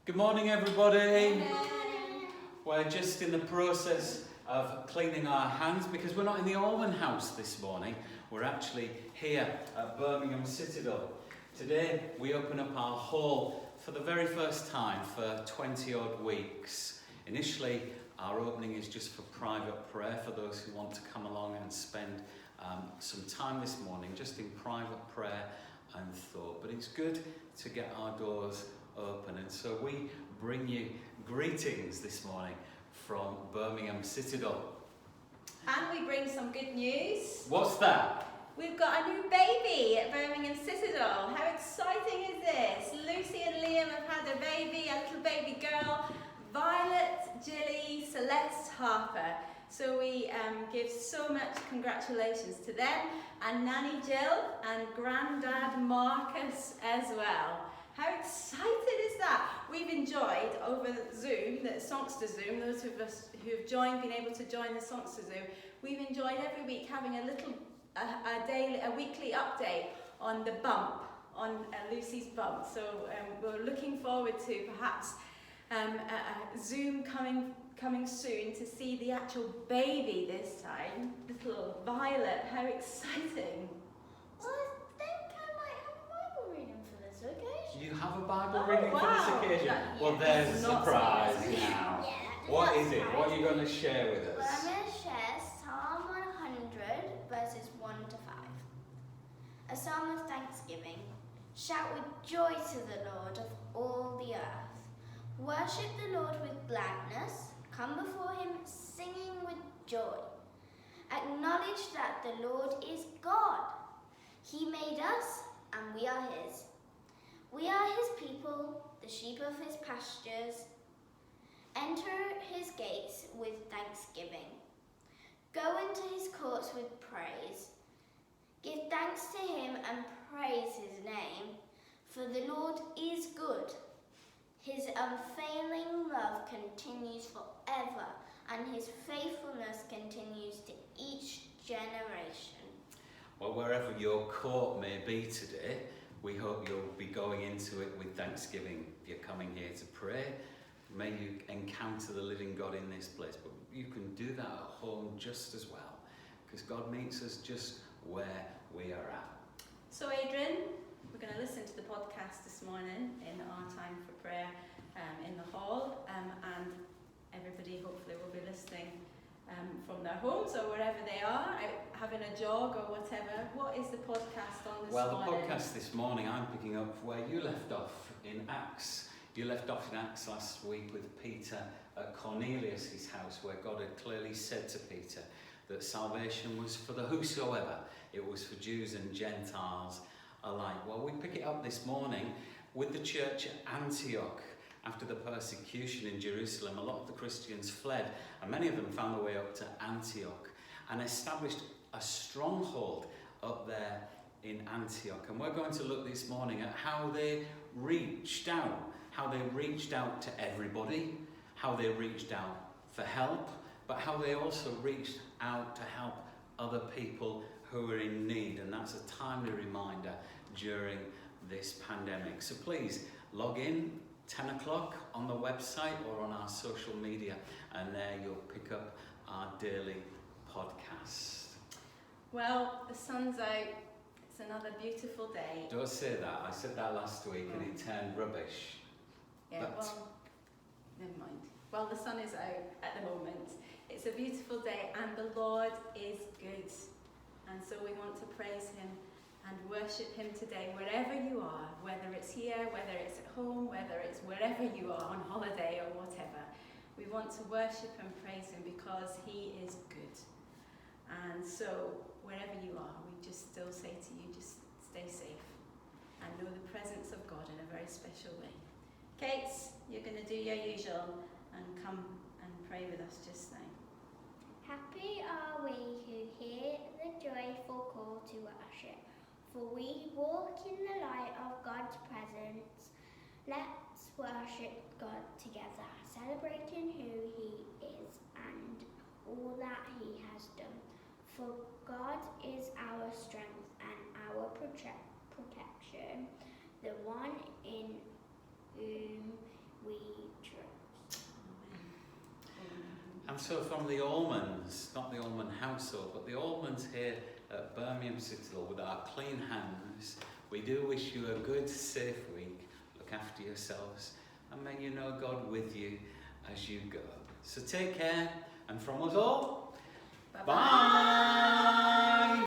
Good morning, everybody. Good morning. We're just in the process of cleaning our hands because we're not in the Allmans house this morning. We're actually here at Birmingham Citadel. Today we open up our hall for the very first time for 20 odd weeks. Initially, our opening is just for private prayer for those who want to come along and spend some time this morning just in private prayer and thought. But it's good to get our doors open, and so we bring you greetings this morning from Birmingham Citadel. And we bring some good news. What's that? We've got a new baby at Birmingham Citadel. How exciting is this? Lucy and Liam have had a baby, a little baby girl, Violet Gilly Celeste Harper. So we give so much congratulations to them, and Nanny Jill and Grandad Marcus as well. How excited is that? We've enjoyed over Zoom, the Songster Zoom, those of us who've joined, been able to join the Songster Zoom, we've enjoyed every week having a weekly update on the bump, on Lucy's bump. So we're looking forward to perhaps a Zoom coming soon to see the actual baby this time, little Violet. How exciting! Well, I think I might have a Bible reading for this occasion. You have a Bible reading for this occasion? Well, Yeah, there's a not surprise surprising. now. Yeah, What is it? What are you going to share with Well, I'm us? going to share Psalm 100, verses 1 to 5. A psalm of thanksgiving. Shout with joy to the Lord of all the earth. Worship the Lord with gladness. Come before him singing with joy. Acknowledge that the Lord is God. He made us, and we are his. We are his people, the sheep of his pastures. Enter his gates with thanksgiving. Go into his courts with praise. Give thanks to him and praise his name, for the Lord is good. His unfailing love continues forever, and his faithfulness continues to each generation. Well, wherever your court may be today, we hope you'll be going into it with thanksgiving. If you're coming here to pray, may you encounter the living God in this place. But you can do that at home just as well, because God meets us just where we are at. So Adrian, we're going to listen to the podcast this morning in our time for prayer in the hall, and everybody hopefully will be listening from their homes or wherever they are, out having a jog or whatever. What is the podcast on this morning? Well, the podcast this morning, I'm picking up where you left off in Acts. You left off in Acts last week with Peter at Cornelius' house, where God had clearly said to Peter that salvation was for the whosoever. It was for Jews and Gentiles alike. Well, we pick it up this morning with the church at Antioch. After the persecution in Jerusalem, a lot of the Christians fled, and many of them found their way up to Antioch and established a stronghold up there in Antioch. And we're going to look this morning at how they reached out to everybody, how they reached out for help, but how they also reached out to help other people who were in need. And that's a timely reminder during this pandemic. So please log in 10 o'clock on the website or on our social media, and there you'll pick up our daily podcast. Well, the sun's out. It's another beautiful day. Don't say that. I said that last week and it turned rubbish. Yeah, But- well, never mind. Well, the sun is out at the moment. It's a beautiful day, and the Lord is good. And so we want to praise him and worship him today, wherever you are, whether it's here, whether it's at home, whether it's wherever you are on holiday or whatever. We want to worship and praise him because he is good. And so wherever you are, we just still say to you, just stay safe and know the presence of God in a very special way. Kate, you're going to do your usual and come and pray with us just now. Happy are we who hear the joyful call to worship, for we walk in the light of God's presence. Let's worship God together, celebrating who he is and all that he has done. For God is our strength and our protection, the one in whom we And so from the Allmans, not the Allman household, but the Allmans here at Birmingham Citadel with our clean hands, we do wish you a good, safe week. Look after yourselves, and may you know God with you as you go. So take care, and from us all, bye.